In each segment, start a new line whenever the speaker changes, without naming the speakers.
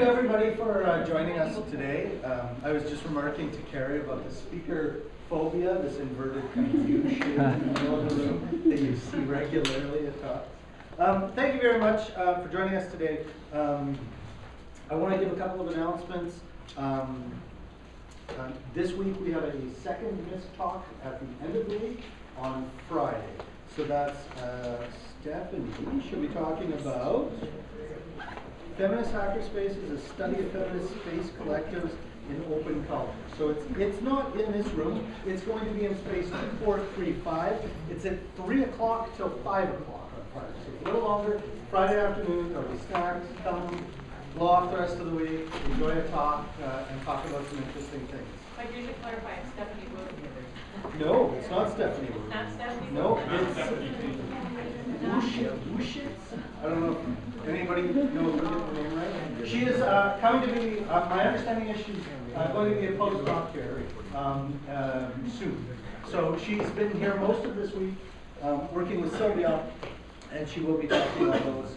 everybody for joining us today. I was just remarking to Carrie about the speaker phobia, this inverted kind of U shape in the middle of the room that you see regularly at talks. Thank you very much for joining us today. I want to give a couple of announcements. This week we have a second MISC talk at the end of the week on Friday. So that's Stephanie. She'll be talking about Feminist Hackerspaces, a study of feminist space collectives in open culture. So it's not in this room. It's going to be in space 2435. It's at 3 o'clock till 5 o'clock on Friday. So it's a little longer. Friday afternoon, there'll be snacks. Come blow off the rest of the week, enjoy a talk, and talk about some interesting things.
But you're to clarify, it's Stephanie Wood.
No, it's not Stephanie Wood.
Not Stephanie Wood?
No, it's Ushitz. I don't know if anybody knows the name right. She is coming to be, my understanding is she's going to be a postdoc here soon. So she's been here most of this week working with Sylvia, and she will be talking about those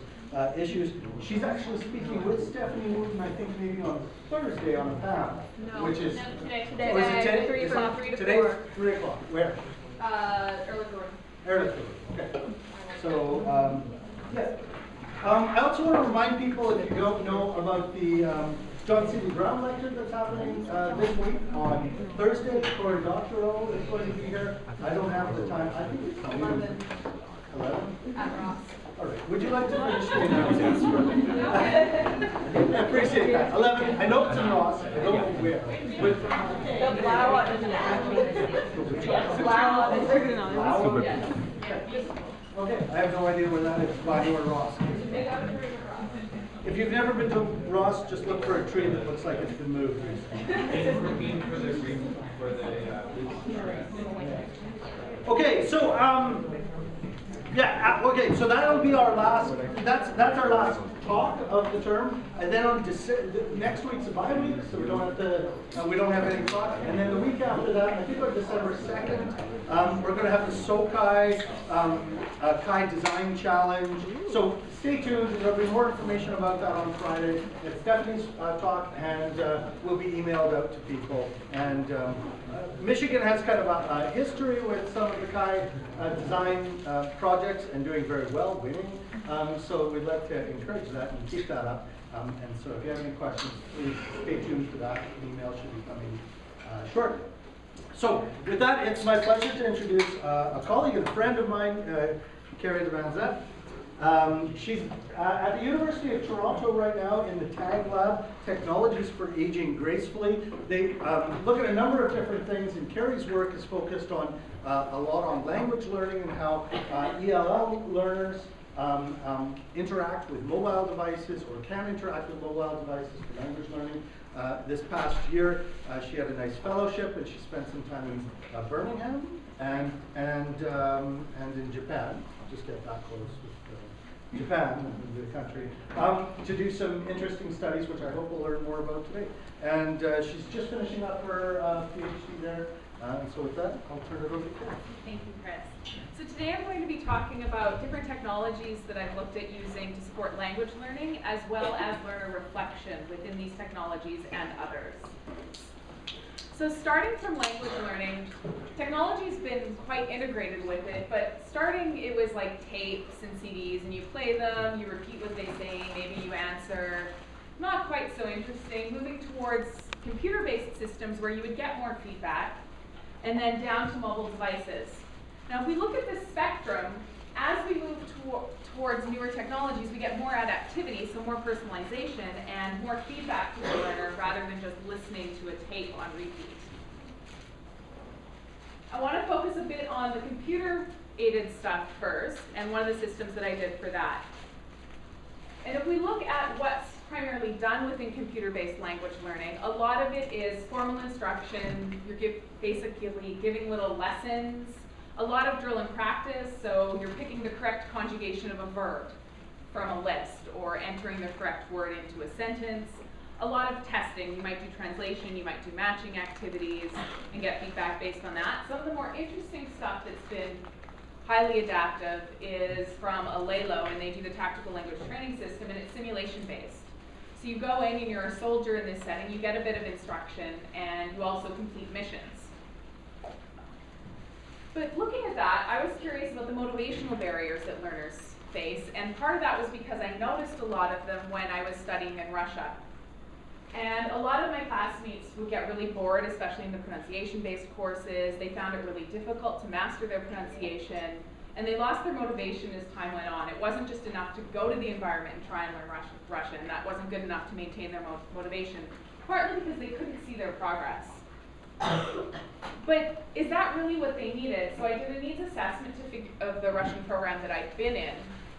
issues. She's actually speaking with Stephanie Wooten, I think maybe on Thursday on a panel.
No,
which is
today.
Or is it today?
3 o'clock, 3 to 4.
Today's 3 o'clock. Where?
Early
Okay. So, yeah. I also want to remind people, if you don't know, about the John C. Brown lecture that's happening this week on Thursday. Corey Doctorow is going to be here. I don't have the time. I think it's 11. 11?
At Ross.
All right. Would you like to finish the announcements for me? I appreciate that. 11. I know it's in Ross. I don't know where. But
The flower is an The flower is
okay. I have no idea where that is. Why or Ross. If you've never been to Ross, just look for a tree that looks like it's been moved. Okay, so okay, so that'll be our last. That's our last talk of the term, and then on next week's a bye week, so we don't have any talk. And then the week after that, I think on December 2nd, we're going to have the SoCai Kai Design Challenge. So stay tuned. There'll be more information about that on Friday. It's Stephanie's talk, and will be emailed out to people. And Michigan has kind of a history with some of the Kai design projects and doing very well, winning. So we'd like to encourage that and keep that up. And so if you have any questions, please stay tuned for that. The email should be coming shortly. So with that, it's my pleasure to introduce a colleague and friend of mine, Carrie Demmans Epp. She's at the University of Toronto right now in the TAG Lab, Technologies for Aging Gracefully. They look at a number of different things, and Carrie's work is focused on a lot on language learning and how ELL learners interact with mobile devices or can interact with mobile devices for language learning. This past year, she had a nice fellowship, and she spent some time in Birmingham and in Japan. I'll just get that close with Japan, the country, to do some interesting studies, which I hope we'll learn more about today. And she's just finishing up her PhD there. And so with that, I'll turn it over to Carrie.
Thank you, Chris. So today I'm going to be talking about different technologies that I've looked at using to support language learning, as well as learner reflection within these technologies and others. So starting from language learning, technology's been quite integrated with it, but starting it was like tapes and CDs, and you play them, you repeat what they say, maybe you answer. Not quite so interesting. Moving towards computer-based systems where you would get more feedback, and then down to mobile devices. Now if we look at this spectrum, as we move towards newer technologies, we get more adaptivity, so more personalization, and more feedback to the learner rather than just listening to a tape on repeat. I want to focus a bit on the computer-aided stuff first, and one of the systems that I did for that. And if we look at what's primarily done within computer-based language learning, a lot of it is formal instruction. You're basically giving little lessons. A lot of drill and practice, so you're picking the correct conjugation of a verb from a list or entering the correct word into a sentence. A lot of testing. You might do translation, you might do matching activities and get feedback based on that. Some of the more interesting stuff that's been highly adaptive is from Alelo, and they do the tactical language training system, and it's simulation based. So So you go in and you're a soldier in this setting, you get a bit of instruction, and you also complete missions. But looking at that, I was curious about the motivational barriers that learners face, and part of that was because I noticed a lot of them when I was studying in Russia. And a lot of my classmates would get really bored, especially in the pronunciation-based courses. They found it really difficult to master their pronunciation, and they lost their motivation as time went on. It wasn't just enough to go to the environment and try and learn Russian. That wasn't good enough to maintain their motivation, partly because they couldn't see their progress. But is that really what they needed? So I did a needs assessment of the Russian program that I'd been in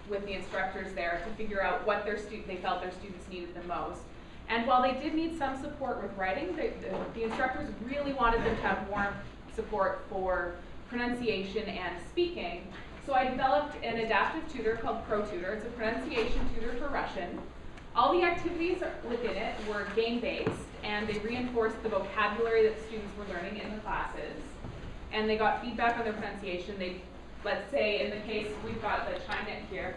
with the instructors there to figure out what they felt their students needed the most. And while they did need some support with writing, the instructors really wanted them to have more support for pronunciation and speaking. So I developed an adaptive tutor called ProTutor. It's a pronunciation tutor for Russian. All the activities within it were game-based, and they reinforced the vocabulary that students were learning in the classes. And they got feedback on their pronunciation. Let's say in the case, we've got the China here,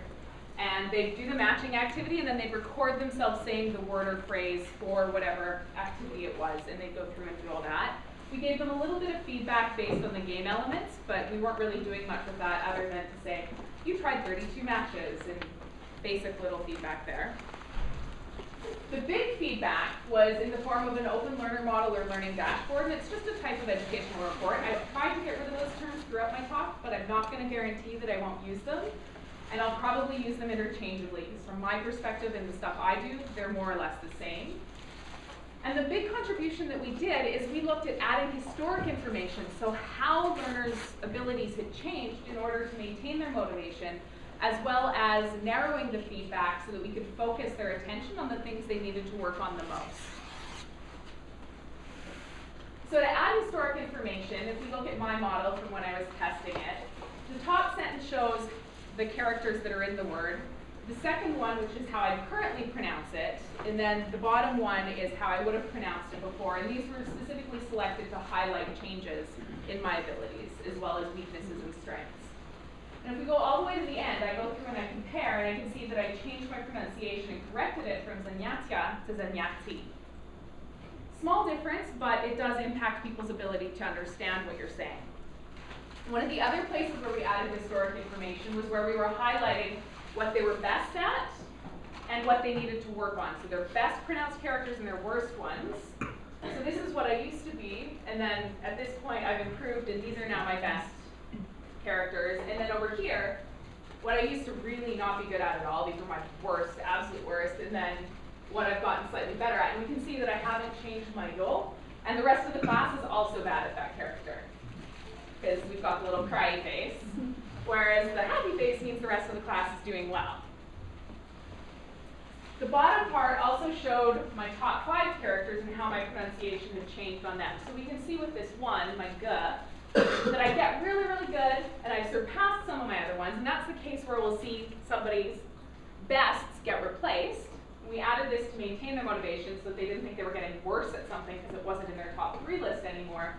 and they'd do the matching activity, and then they'd record themselves saying the word or phrase for whatever activity it was, and they'd go through and do all that. We gave them a little bit of feedback based on the game elements, but we weren't really doing much with that other than to say, you tried 32 matches, and basic little feedback there. The big feedback was in the form of an open learner model or learning dashboard, and it's just a type of educational report. I've tried to get rid of those terms throughout my talk, but I'm not going to guarantee that I won't use them. And I'll probably use them interchangeably, because from my perspective and the stuff I do, they're more or less the same. And the big contribution that we did is we looked at adding historic information, so how learners' abilities had changed in order to maintain their motivation, as well as narrowing the feedback so that we could focus their attention on the things they needed to work on the most. So to add historic information, if we look at my model from when I was testing it, the top sentence shows the characters that are in the word. The second one, which is how I currently pronounce it, and then the bottom one is how I would have pronounced it before, and these were specifically selected to highlight changes in my abilities, as well as weaknesses and strengths. And if we go all the way to the end, I go through and I compare, and I can see that I changed my pronunciation and corrected it from zanyatia to zanyatsi. Small difference, but it does impact people's ability to understand what you're saying. One of the other places where we added historic information was where we were highlighting what they were best at and what they needed to work on. So their best pronounced characters and their worst ones. So this is what I used to be, and then at this point I've improved, and these are now my best characters. And then over here, what I used to really not be good at all, these are my worst, absolute worst, and then what I've gotten slightly better at. And we can see that I haven't changed my goal, and the rest of the class is also bad at that character, because we've got the little cry face, whereas the happy face means the rest of the class is doing well. The bottom part also showed my top 5 characters and how my pronunciation had changed on them. So we can see with this one, my G, that I get really, really good, and I surpassed some of my other ones, and that's the case where we'll see somebody's bests get replaced. We added this to maintain their motivation so that they didn't think they were getting worse at something because it wasn't in their top 3 list anymore.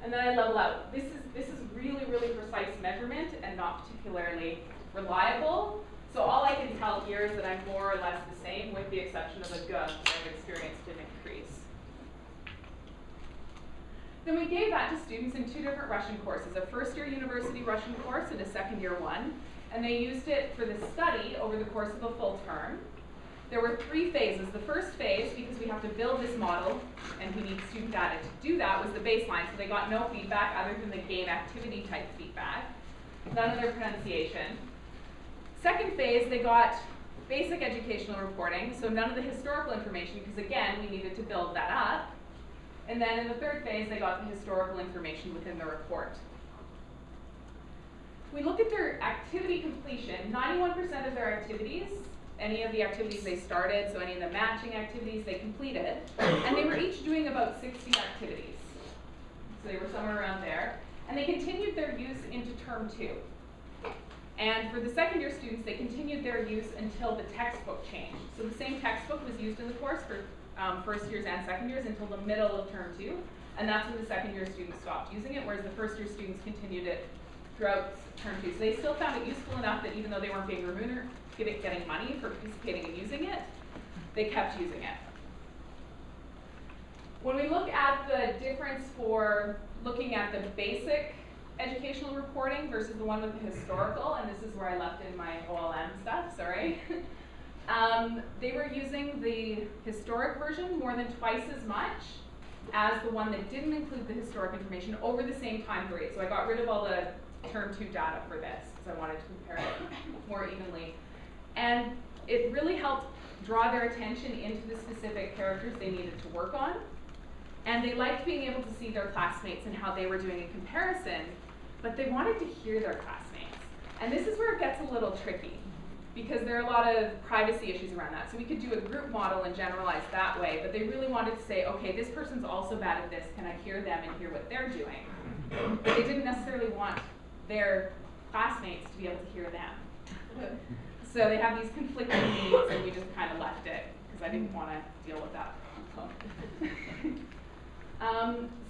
And then I level out. This is really, really precise measurement and not particularly reliable. So all I can tell here is that I'm more or less the same, with the exception of a G that I've experienced an increase. Then we gave that to students in 2 different Russian courses, a first-year university Russian course and a second-year one. And they used it for the study over the course of a full term. There were 3 phases. The first phase, because we have to build this model and we need student data to do that, was the baseline. So they got no feedback other than the game activity type feedback. None of their pronunciation. Second phase, they got basic educational reporting, so none of the historical information, because again, we needed to build that up. And then in the third phase, they got the historical information within the report. We looked at their activity completion. 91% of their activities, any of the activities they started, so any of the matching activities they completed, and they were each doing about 60 activities. So they were somewhere around there. And they continued their use into term 2. And for the second year students, they continued their use until the textbook changed. So the same textbook was used in the course for first years and second years until the middle of term 2. And that's when the second year students stopped using it, whereas the first year students continued it throughout term 2. So they still found it useful enough that even though they weren't being remunerated, getting money for participating and using it, they kept using it. When we look at the difference for looking at the basic educational reporting versus the one with the historical, and this is where I left in my OLM stuff, sorry. They were using the historic version more than twice as much as the one that didn't include the historic information over the same time period. So I got rid of all the term 2 data for this because I wanted to compare it more evenly. And it really helped draw their attention into the specific characters they needed to work on. And they liked being able to see their classmates and how they were doing in comparison, but they wanted to hear their classmates. And this is where it gets a little tricky, because there are a lot of privacy issues around that. So we could do a group model and generalize that way, but they really wanted to say, okay, this person's also bad at this, can I hear them and hear what they're doing? But they didn't necessarily want their classmates to be able to hear them. So they have these conflicting needs, and we just kind of left it, because I didn't want to deal with that.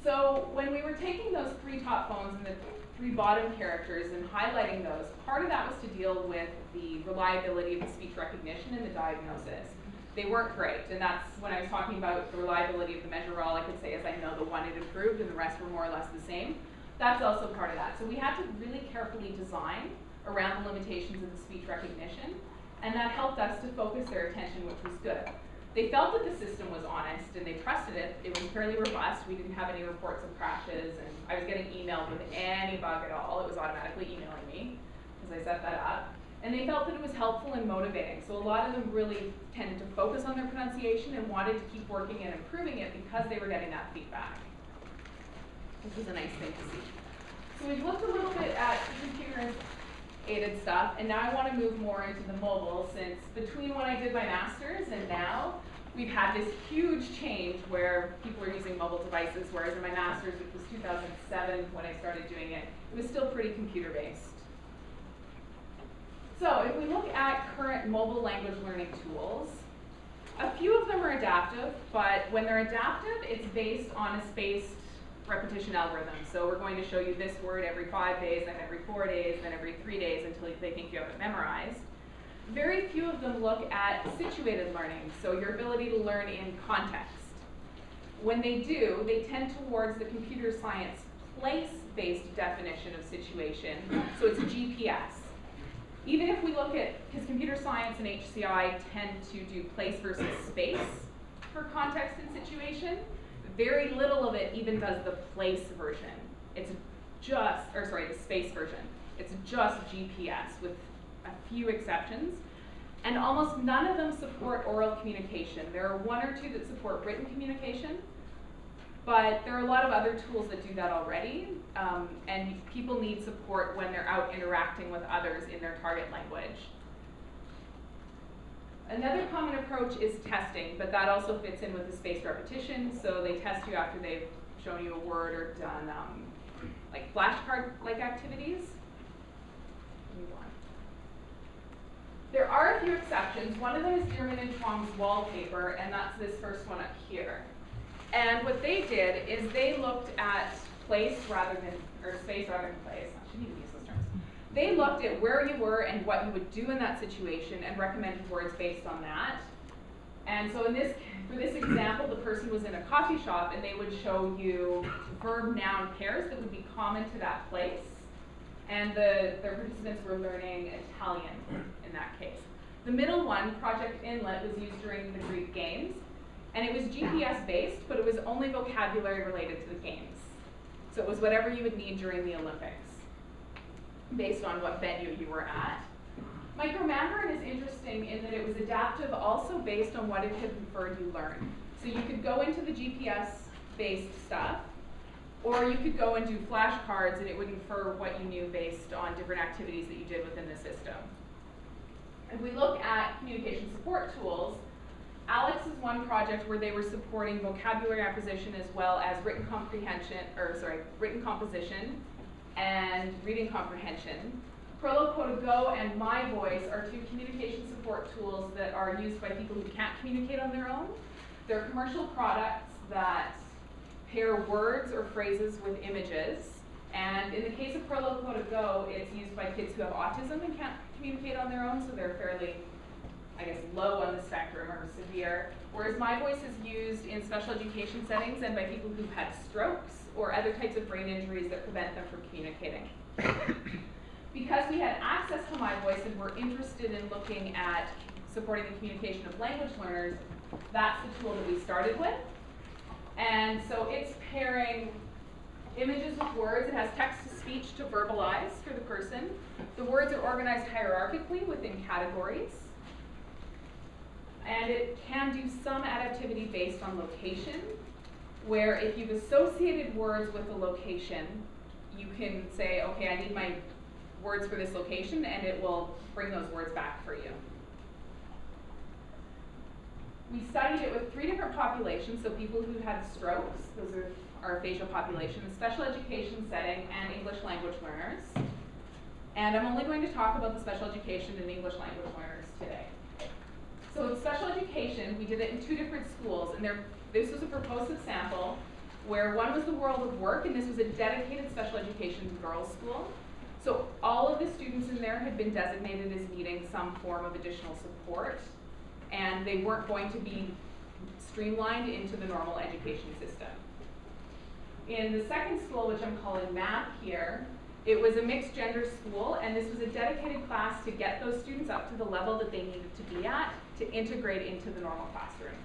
So when we were taking those 3 top phones and the 3 bottom characters and highlighting those, part of that was to deal with the reliability of the speech recognition and the diagnosis. They weren't great, and that's when I was talking about the reliability of the measure. All I could say is I know the one had improved and the rest were more or less the same. That's also part of that. So we had to really carefully design around the limitations of the speech recognition, and that helped us to focus their attention, which was good. They felt that the system was honest and they trusted it. It was fairly robust. We didn't have any reports of crashes, and I was getting emailed with any bug at all. It was automatically emailing me because I set that up. And they felt that it was helpful and motivating. So a lot of them really tended to focus on their pronunciation and wanted to keep working and improving it because they were getting that feedback, which was a nice thing to see. So we've looked a little bit at computer-aided stuff, and now I want to move more into the mobile, since between when I did my master's and now, we've had this huge change where people are using mobile devices, whereas in my master's, which was 2007 when I started doing it, it was still pretty computer-based. So if we look at current mobile language learning tools, a few of them are adaptive, but when they're adaptive, it's based on a spaced repetition algorithm. So we're going to show you this word every 5 days, then every 4 days, then every 3 days until they think you have it memorized. Very few of them look at situated learning, so your ability to learn in context. When they do, they tend towards the computer science place-based definition of situation, so it's GPS. Even if we look at, because computer science and HCI tend to do place versus space for context and situation, very little of it even does the place version. It's just, or sorry, the space version. It's just GPS with a few exceptions. And almost none of them support oral communication. There are 1 or 2 that support written communication, but there are a lot of other tools that do that already. And people need support when they're out interacting with others in their target language. Another common approach is testing, but that also fits in with the spaced repetition. So they test you after they've shown you a word or done like flashcard-like activities. Move on. There are a few exceptions. One of them is Dearman and Chuang's wallpaper, and that's this first one up here. And what they did is they looked at place rather than, or space rather than place. I shouldn't even use those terms. They looked at where you were and what you would do in that situation and recommended words based on that. And so in this, for this example, the person was in a coffee shop and they would show you verb-noun pairs that would be common to that place. And their participants were learning Italian in that case. The middle one, Project Inlet, was used during the Greek Games. And it was GPS-based, but it was only vocabulary related to the games. So it was whatever you would need during the Olympics, based on what venue you were at. Micro-Mandarin is interesting in that it was adaptive also based on what it had preferred you learn. So you could go into the GPS-based stuff, or you could go and do flashcards and it would infer what you knew based on different activities that you did within the system. If we look at communication support tools, Alex is one project where they were supporting vocabulary acquisition as well as written comprehension, or sorry, written composition and reading comprehension. ProTutor and My Voice are 2 communication support tools that are used by people who can't communicate on their own. They're commercial products that pair words or phrases with images. And in the case of ProTutor, it's used by kids who have autism and can't communicate on their own, so they're fairly I guess, low on the spectrum or severe, whereas my voice is used in special education settings and by people who've had strokes or other types of brain injuries that prevent them from communicating. Because we had access to my voice and were interested in looking at supporting the communication of language learners, that's the tool that we started with. And so it's pairing images with words. It has text-to-speech to verbalize for the person. The words are organized hierarchically within categories. And it can do some adaptivity based on location, where if you've associated words with a location, you can say, okay, I need my words for this location, and it will bring those words back for you. We studied it with 3 different populations, so people who had strokes, those are our facial population, the special education setting, and English language learners. And I'm only going to talk about the special education and English language learners today. So in special education, we did it in 2 different schools, and this was a purposive sample, where one was the World of Work, and this was a dedicated special education girls' school. So all of the students in there had been designated as needing some form of additional support, and they weren't going to be streamlined into the normal education system. In the second school, which I'm calling math here, it was a mixed gender school, and this was a dedicated class to get those students up to the level that they needed to be at to integrate into the normal classroom.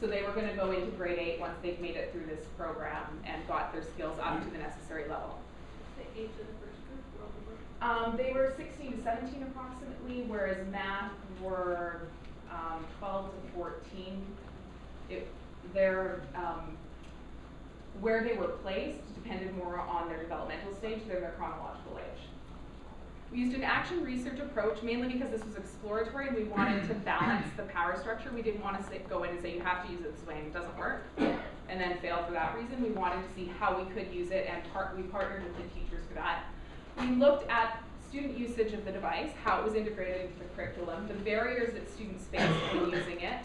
So they were going to go into grade 8 once they've made it through this program and got their skills up to the necessary level.
The age of the first group, World of Work?
They were 16 to 17 approximately, whereas math were 12 to 14. Where they were placed depended more on their developmental stage than their chronological age. We used an action research approach mainly because this was exploratory and we wanted to balance the power structure. We didn't want to go in and say you have to use it this way and it doesn't work and then fail for that reason. We wanted to see how we could use it, and we partnered with the teachers for that. We looked at student usage of the device, how it was integrated into the curriculum, the barriers that students face when using it,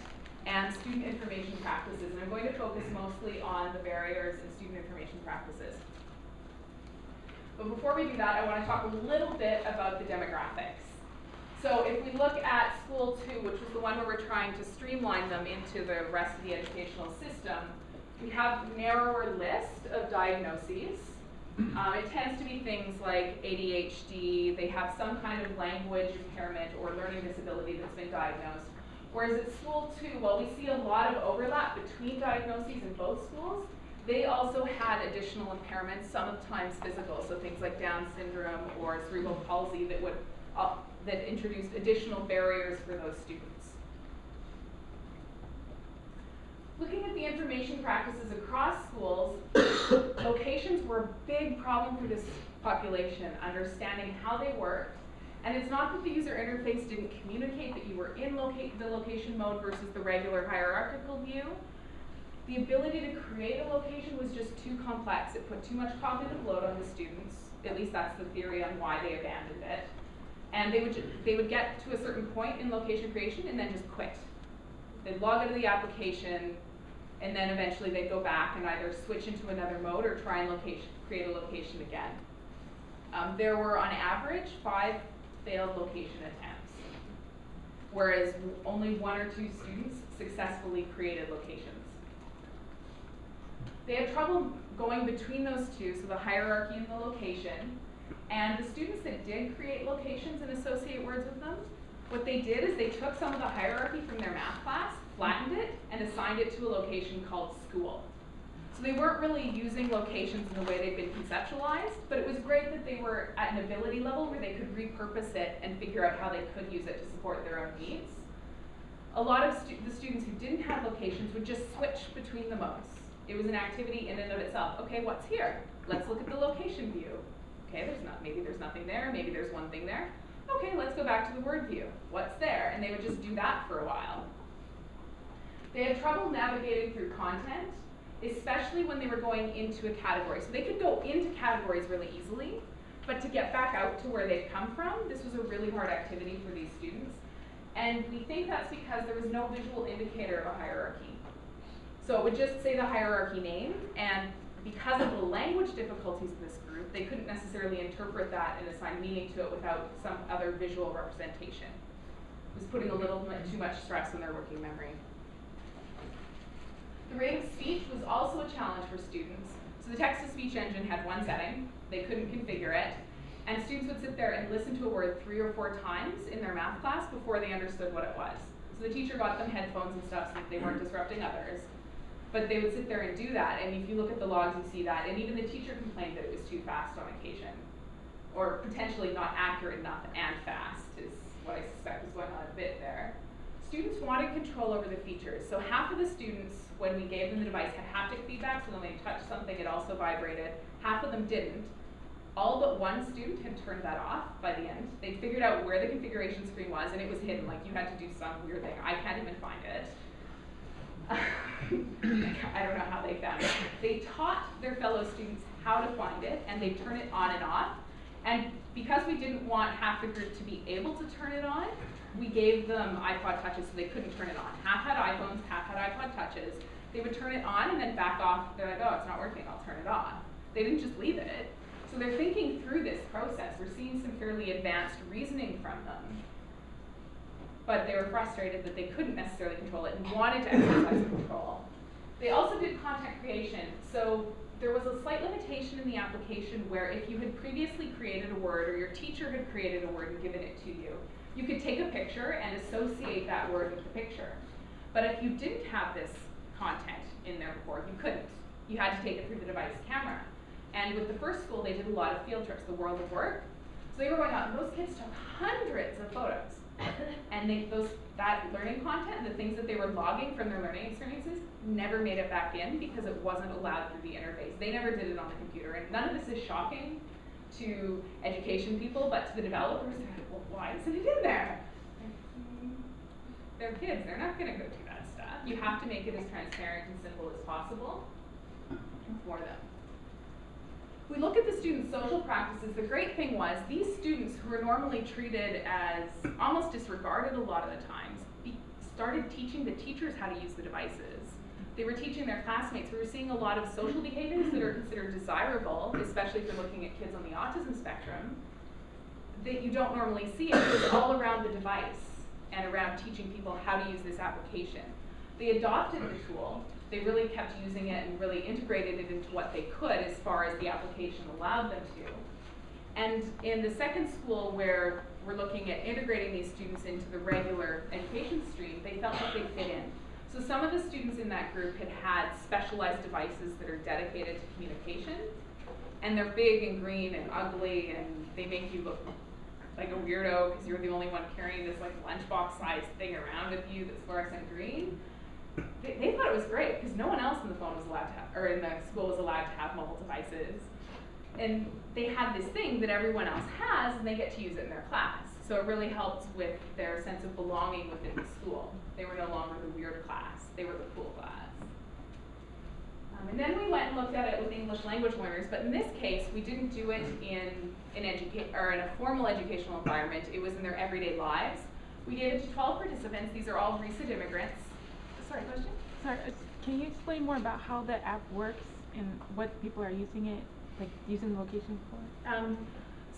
and student information practices. And I'm going to focus mostly on the barriers and student information practices. But before we do that, I want to talk a little bit about the demographics. So if we look at School 2, which was the one where we're trying to streamline them into the rest of the educational system, we have a narrower list of diagnoses. It tends to be things like ADHD, they have some kind of language impairment or learning disability that's been diagnosed. Whereas at School 2, while we see a lot of overlap between diagnoses in both schools, they also had additional impairments, sometimes physical, so things like Down syndrome or cerebral palsy that introduced additional barriers for those students. Looking at the information practices across schools, locations were a big problem for this population, understanding how they worked. And it's not that the user interface didn't communicate that you were in the location mode versus the regular hierarchical view. The ability to create a location was just too complex. It put too much cognitive load on the students. At least that's the theory on why they abandoned it. And they would get to a certain point in location creation and then just quit. They'd log into the application, and then eventually they'd go back and either switch into another mode or try and create a location again. There were, on average, 5 failed location attempts, whereas only 1 or 2 students successfully created locations. They had trouble going between those two, so the hierarchy and the location. And the students that did create locations and associate words with them, what they did is they took some of the hierarchy from their math class, flattened it, and assigned it to a location called school. So they weren't really using locations in the way they'd been conceptualized, but it was great that they were at an ability level where they could repurpose it and figure out how they could use it to support their own needs. A lot of the students who didn't have locations would just switch between the modes. It was an activity in and of itself. Okay, what's here? Let's look at the location view. Okay, maybe there's nothing there, maybe there's one thing there. Okay, let's go back to the word view. What's there? And they would just do that for a while. They had trouble navigating through content, especially when they were going into a category. So they could go into categories really easily, but to get back out to where they'd come from, this was a really hard activity for these students. And we think that's because there was no visual indicator of a hierarchy. So it would just say the hierarchy name, and because of the language difficulties of this group, they couldn't necessarily interpret that and assign meaning to it without some other visual representation. was putting a little too much stress on their working memory. The rate of speech was also a challenge for students. So the text-to-speech engine had one setting, they couldn't configure it, and students would sit there and listen to a word 3 or 4 times in their math class before they understood what it was. So the teacher got them headphones and stuff so that they weren't disrupting others. But they would sit there and do that, and if you look at the logs, you see that, and even the teacher complained that it was too fast on occasion, or potentially not accurate enough and fast is what I suspect was going on a bit there. Students wanted control over the features, so half of the students, when we gave them the device, had haptic feedback, so when they touched something, it also vibrated. Half of them didn't. All but one student had turned that off by the end. They figured out where the configuration screen was, and it was hidden, like you had to do some weird thing. I can't even find it. I don't know how they found it. They taught their fellow students how to find it, and they turn it on and off. And because we didn't want half the group to be able to turn it on, we gave them iPod touches so they couldn't turn it on. Half had iPhones, half had iPod touches. They would turn it on and then back off. They're like, oh, it's not working, I'll turn it off. They didn't just leave it. So they're thinking through this process. We're seeing some fairly advanced reasoning from them. But they were frustrated that they couldn't necessarily control it and wanted to exercise control. They also did content creation. So there was a slight limitation in the application where if you had previously created a word or your teacher had created a word and given it to you, you could take a picture and associate that word with the picture. But if you didn't have this content in there before, you couldn't. You had to take it through the device camera. And with the first school, they did a lot of field trips, the World of Work. So they were going out, and those kids took hundreds of photos. And that learning content and the things that they were logging from their learning experiences never made it back in because it wasn't allowed through the interface. They never did it on the computer. And none of this is shocking to education people, but to the developers, they're like, well, why isn't it in there? They're kids, they're not gonna go do that stuff. You have to make it as transparent and simple as possible for them. We look at the students' social practices. The great thing was these students who were normally treated as almost disregarded a lot of the times started teaching the teachers how to use the devices. They were teaching their classmates. We were seeing a lot of social behaviors that are considered desirable, especially if you're looking at kids on the autism spectrum, that you don't normally see. It was all around the device and around teaching people how to use this application. They adopted the tool. They really kept using it and really integrated it into what they could as far as the application allowed them to. And in the second school where we're looking at integrating these students into the regular education stream, they felt like they fit in. So some of the students in that group had specialized devices that are dedicated to communication, and they're big and green and ugly, and they make you look like a weirdo because you're the only one carrying this like lunchbox-sized thing around with you that's fluorescent green. They thought it was great because no one else in the phone was allowed to have, or in the school was allowed to have mobile devices. And they had this thing that everyone else has, and they get to use it in their class. So it really helped with their sense of belonging within the school. They were no longer the weird class, they were the cool class. And then we went and looked at it with English language learners, but in this case, we didn't do it in a formal educational environment. It was in their everyday lives. We gave it to 12 participants. These are all recent immigrants. Sorry, question?
Sorry, can you explain more about how the app works and what people are using it, like using the location for?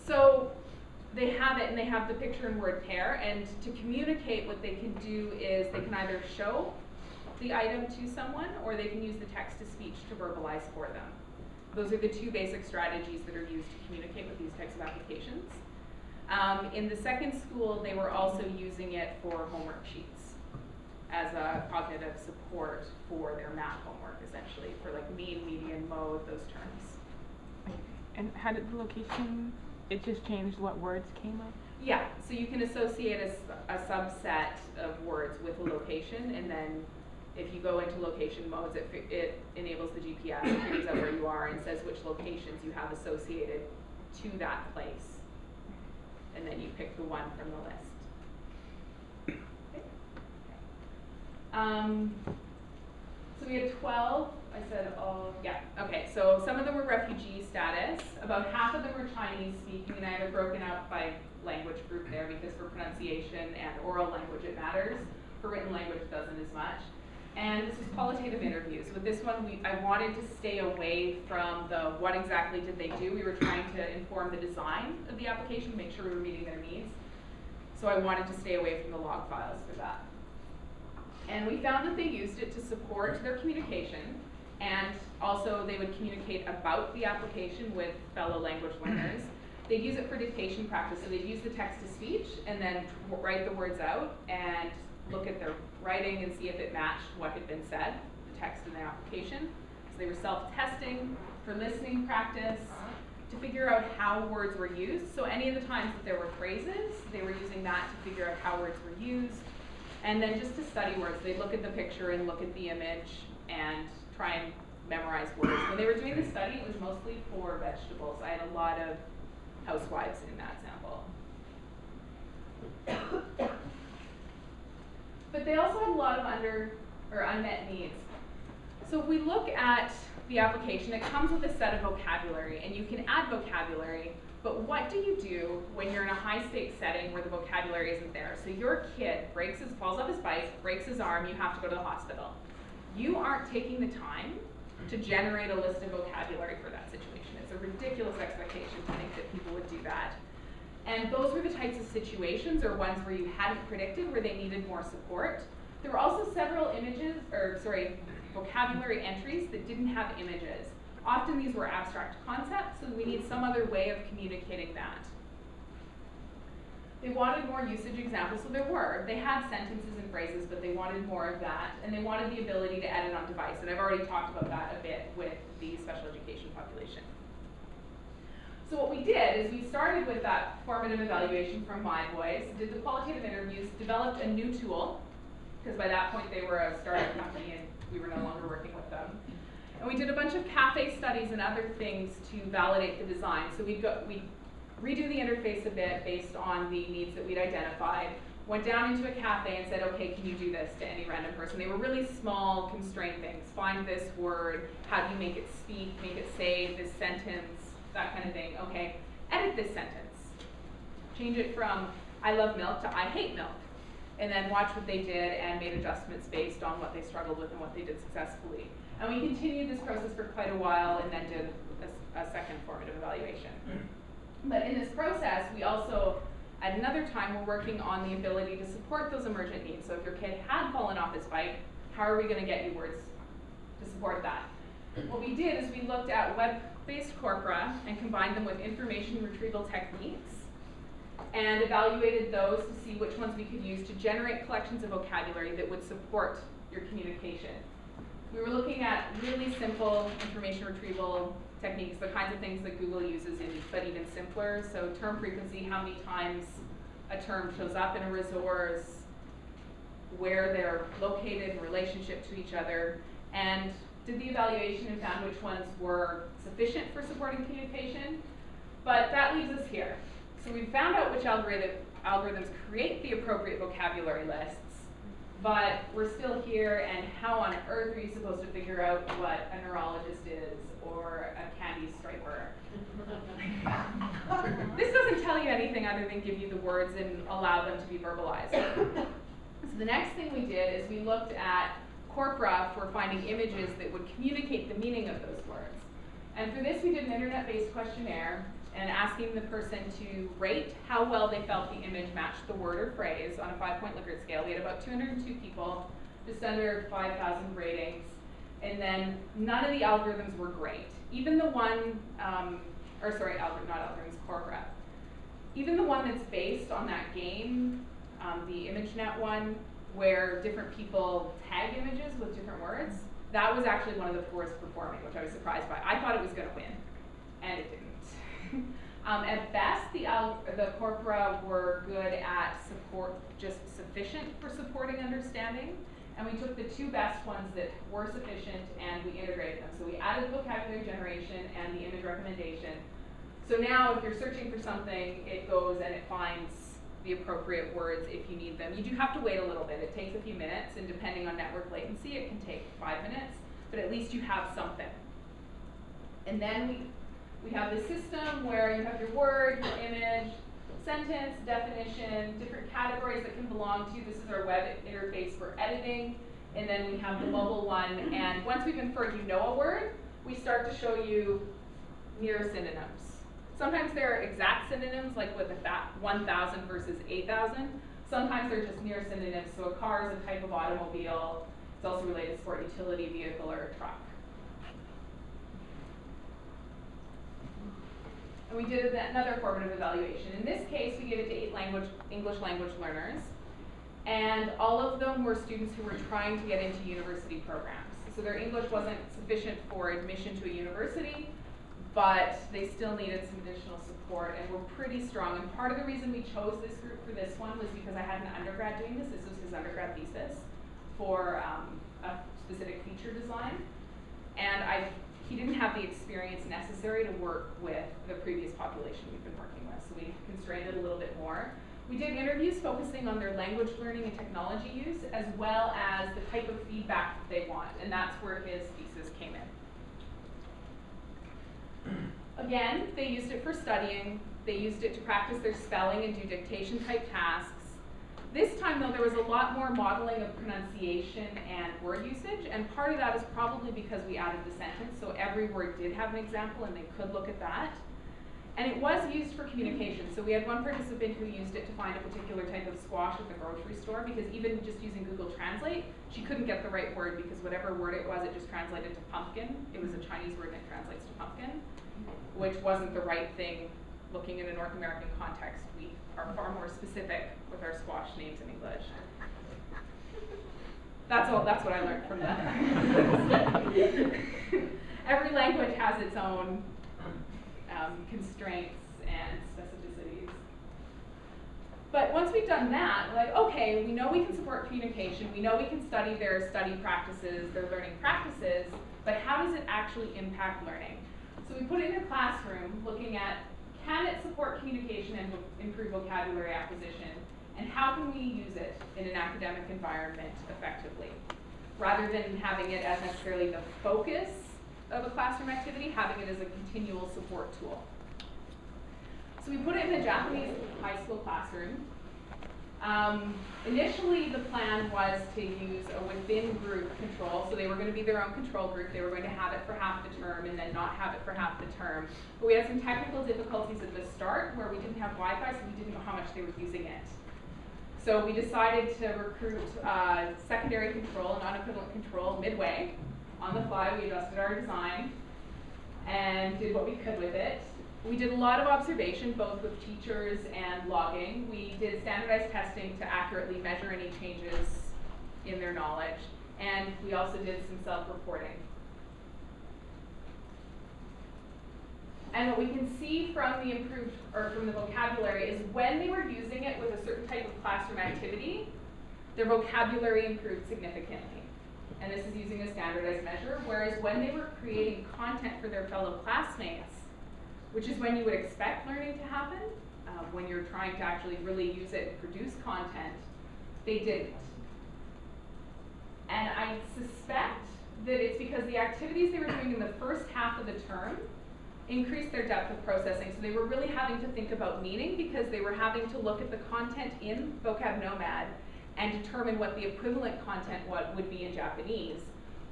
So they have it and they have the picture and word pair, and to communicate what they can do is they can either show the item to someone or they can use the text-to-speech to verbalize for them. Those are the two basic strategies that are used to communicate with these types of applications. In the second school, they were also using it for homework sheets as a cognitive support for their math homework, essentially, for like mean, median, mode, those terms.
And how did the location, it just changed what words came up?
Yeah, so you can associate a subset of words with a location, and then if you go into location modes, it enables the GPS, it figures out where you are and says which locations you have associated to that place. And then you pick the one from the list. So we had 12, I said, oh, yeah, okay, so some of them were refugee status, about half of them were Chinese speaking, and I have it broken out by language group there because for pronunciation and oral language it matters, for written language it doesn't as much. And this was qualitative interviews. With this one, I wanted to stay away from the what exactly did they do. We were trying to inform the design of the application, make sure we were meeting their needs. So I wanted to stay away from the log files for that. And we found that they used it to support their communication, and also they would communicate about the application with fellow language learners. They'd use it for dictation practice, so they'd use the text-to-speech and then write the words out and look at their writing and see if it matched what had been said, the text in the application. So they were self-testing for listening practice, to figure out how words were used. So any of the times that there were phrases, they were using that to figure out how words were used. And then just to study words, they'd look at the picture and look at the image and try and memorize words. When they were doing the study, it was mostly for vegetables. I had a lot of housewives in that sample. But they also had a lot of unmet needs. So if we look at the application, it comes with a set of vocabulary, and you can add vocabulary, but what do you do when you're in a high-stakes setting where the vocabulary isn't there? So your kid falls off his bike, breaks his arm, you have to go to the hospital. You aren't taking the time to generate a list of vocabulary for that situation. It's a ridiculous expectation to think that people would do that. And those were the types of situations or ones where you hadn't predicted where they needed more support. There were also several vocabulary entries that didn't have images. Often these were abstract concepts, so we need some other way of communicating that. They wanted more usage examples, so they had sentences and phrases, but they wanted more of that, and they wanted the ability to edit on device, and I've already talked about that a bit with the special education population. So what we did is we started with that formative evaluation from My Voice, did the qualitative interviews, developed a new tool, because by that point they were a startup company and we were no longer working with them. And we did a bunch of cafe studies and other things to validate the design. So we'd redo the interface a bit based on the needs that we'd identified, went down into a cafe and said, okay, can you do this to any random person? They were really small, constrained things. Find this word, how do you make it speak, make it say this sentence, that kind of thing. Okay, edit this sentence. Change it from I love milk to I hate milk. And then watch what they did and made adjustments based on what they struggled with and what they did successfully. And we continued this process for quite a while and then did a second formative evaluation. But in this process, we also, at another time, were working on the ability to support those emergent needs. So if your kid had fallen off his bike, how are we going to get you words to support that? What we did is we looked at web-based corpora and combined them with information retrieval techniques and evaluated those to see which ones we could use to generate collections of vocabulary that would support your communication. We were looking at really simple information retrieval techniques, the kinds of things that Google uses, but even simpler. So term frequency, how many times a term shows up in a resource, where they're located in relationship to each other, and did the evaluation and found which ones were sufficient for supporting communication. But that leaves us here. So we found out which algorithms create the appropriate vocabulary lists, but we're still here, and how on earth are you supposed to figure out what a neurologist is or a candy striper? This doesn't tell you anything other than give you the words and allow them to be verbalized. So the next thing we did is we looked at corpora for finding images that would communicate the meaning of those words. And for this we did an internet-based questionnaire and asking the person to rate how well they felt the image matched the word or phrase on a 5-point Likert scale. We had about 202 people, just under 5,000 ratings, and then none of the algorithms were great. Even the one, corpora. Even the one that's based on that game, the ImageNet one, where different people tag images with different words, that was actually one of the poorest performing, which I was surprised by. I thought it was going to win, and it didn't. At best, the corpora were good at just sufficient for supporting understanding, and we took the two best ones that were sufficient and we integrated them. So we added vocabulary generation and the image recommendation. So now if you're searching for something, it goes and it finds the appropriate words if you need them. You do have to wait a little bit. It takes a few minutes, and depending on network latency, it can take 5 minutes, but at least you have something. And then we have the system where you have your word, your image, sentence, definition, different categories that can belong to. This is our web interface for editing. And then we have the mobile one. And once we've inferred you know a word, we start to show you near synonyms. Sometimes they're exact synonyms, like with 1,000 versus 8,000. Sometimes they're just near synonyms, so a car is a type of automobile. It's also related to sport utility vehicle or a truck. And we did another formative evaluation. In this case, we gave it to 8 English language learners. And all of them were students who were trying to get into university programs. So their English wasn't sufficient for admission to a university, but they still needed some additional support and were pretty strong. And part of the reason we chose this group for this one was because I had an undergrad doing this. This was his undergrad thesis for a specific feature design. And he didn't have the experience necessary to work with the previous population we've been working with, so we constrained it a little bit more. We did interviews focusing on their language learning and technology use, as well as the type of feedback that they want, and that's where his thesis came in. Again, they used it for studying. They used it to practice their spelling and do dictation type tasks. This time though, there was a lot more modeling of pronunciation and word usage, and part of that is probably because we added the sentence, so every word did have an example and they could look at that. And it was used for communication, so we had one participant who used it to find a particular type of squash at the grocery store, because even just using Google Translate, she couldn't get the right word because whatever word it was, it just translated to pumpkin. It was a Chinese word and it translates to pumpkin, which wasn't the right thing. Looking in a North American context, we are far more specific with our squash names in English. That's what I learned from that. Every language has its own constraints and specificities. But once we've done that, we're like, okay, we know we can support communication, we know we can study their study practices, their learning practices, but how does it actually impact learning? So we put it in a classroom looking at, can it support communication and improve vocabulary acquisition, and how can we use it in an academic environment effectively? Rather than having it as necessarily the focus of a classroom activity, having it as a continual support tool. So we put it in a Japanese high school classroom. Initially, the plan was to use a within-group control, so they were going to be their own control group. They were going to have it for half the term and then not have it for half the term. But we had some technical difficulties at the start where we didn't have Wi-Fi, so we didn't know how much they were using it. So we decided to recruit secondary control and non-equivalent control midway. On the fly, we adjusted our design and did what we could with it. We did a lot of observation, both with teachers and logging. We did standardized testing to accurately measure any changes in their knowledge. And we also did some self-reporting. And what we can see from the improved, or from the vocabulary, is when they were using it with a certain type of classroom activity, their vocabulary improved significantly. And this is using a standardized measure, whereas when they were creating content for their fellow classmates, which is when you would expect learning to happen, when you're trying to actually really use it and produce content, they didn't. And I suspect that it's because the activities they were doing in the first half of the term increased their depth of processing. So they were really having to think about meaning because they were having to look at the content in VocabNomad and determine what the equivalent content would be in Japanese.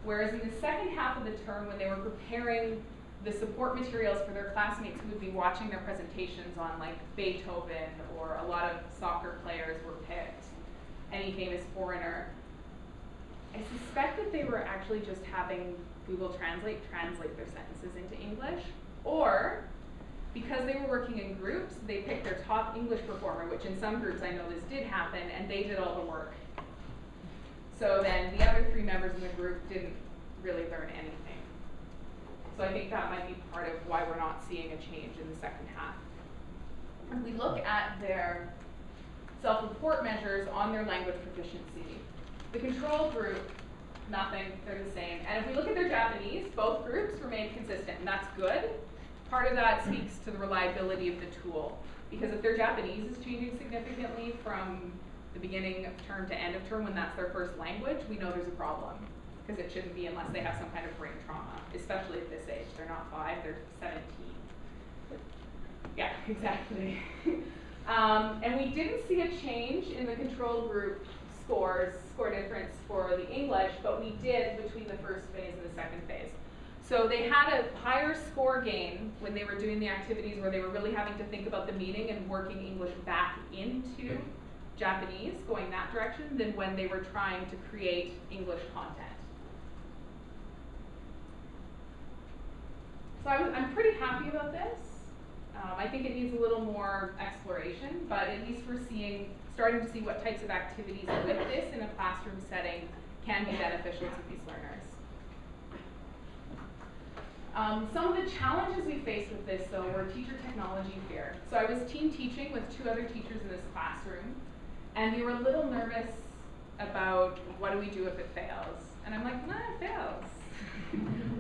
Whereas in the second half of the term, when they were preparing the support materials for their classmates who would be watching their presentations on like Beethoven, or a lot of soccer players were picked, any famous foreigner, I suspect that they were actually just having Google Translate their sentences into English, or because they were working in groups, they picked their top English performer, which in some groups I know this did happen, and they did all the work. So then the other 3 members in the group didn't really learn anything. So I think that might be part of why we're not seeing a change in the second half. If we look at their self-report measures on their language proficiency, the control group, nothing, they're the same. And if we look at their Japanese, both groups remain consistent, and that's good. Part of that speaks to the reliability of the tool, because if their Japanese is changing significantly from the beginning of term to end of term when that's their first language, we know there's a problem. Because it shouldn't be unless they have some kind of brain trauma, especially at this age. They're not 5, they're 17. Yeah, exactly. And we didn't see a change in the control group score difference for the English, but we did between the first phase and the second phase. So they had a higher score gain when they were doing the activities where they were really having to think about the meaning and working English back into Japanese, going that direction, than when they were trying to create English content. So I'm pretty happy about this. I think it needs a little more exploration, but at least we're starting to see what types of activities with this in a classroom setting can be beneficial to these learners. Some of the challenges we faced with this, though, were teacher technology fear. So I was team teaching with 2 other teachers in this classroom, and we were a little nervous about what do we do if it fails. And I'm like, nah, it fails.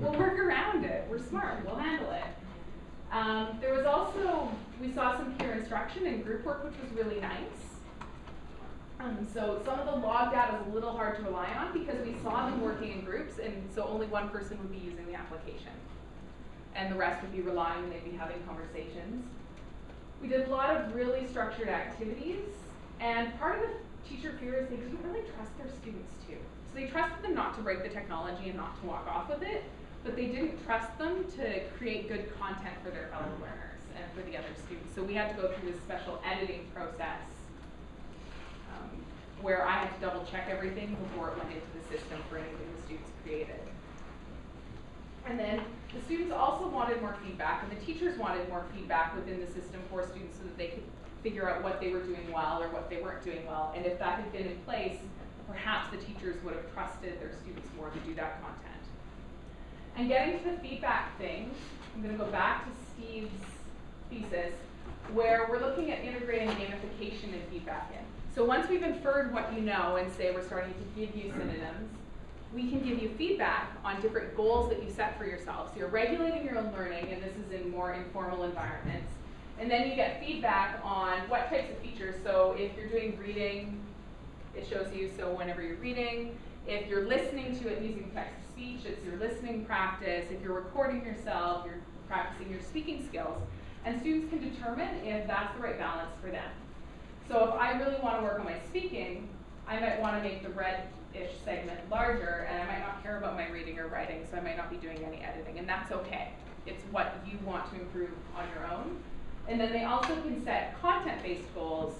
We'll work around it. We're smart. We'll handle it. There was also, we saw some peer instruction and group work, which was really nice. So some of the log data was a little hard to rely on because we saw them working in groups, and so only one person would be using the application. And the rest would be relying and they'd be having conversations. We did a lot of really structured activities, and part of the teacher fear is they didn't really trust their students too. So they trusted them not to break the technology and not to walk off with it, but they didn't trust them to create good content for their fellow learners and for the other students. So we had to go through this special editing process where I had to double check everything before it went into the system for anything the students created. And then the students also wanted more feedback, and the teachers wanted more feedback within the system for students so that they could figure out what they were doing well or what they weren't doing well. And if that had been in place, perhaps the teachers would have trusted their students more to do that content. And getting to the feedback thing, I'm going to go back to Steve's thesis, where we're looking at integrating gamification and feedback in. So once we've inferred what you know and say we're starting to give you synonyms, we can give you feedback on different goals that you set for yourself. So you're regulating your own learning, and this is in more informal environments. And then you get feedback on what types of features. So if you're doing reading, it shows you, so whenever you're reading. If you're listening to it using text-to-speech, it's your listening practice. If you're recording yourself, you're practicing your speaking skills. And students can determine if that's the right balance for them. So if I really want to work on my speaking, I might want to make the red-ish segment larger, and I might not care about my reading or writing, so I might not be doing any editing, and that's okay. It's what you want to improve on your own. And then they also can set content-based goals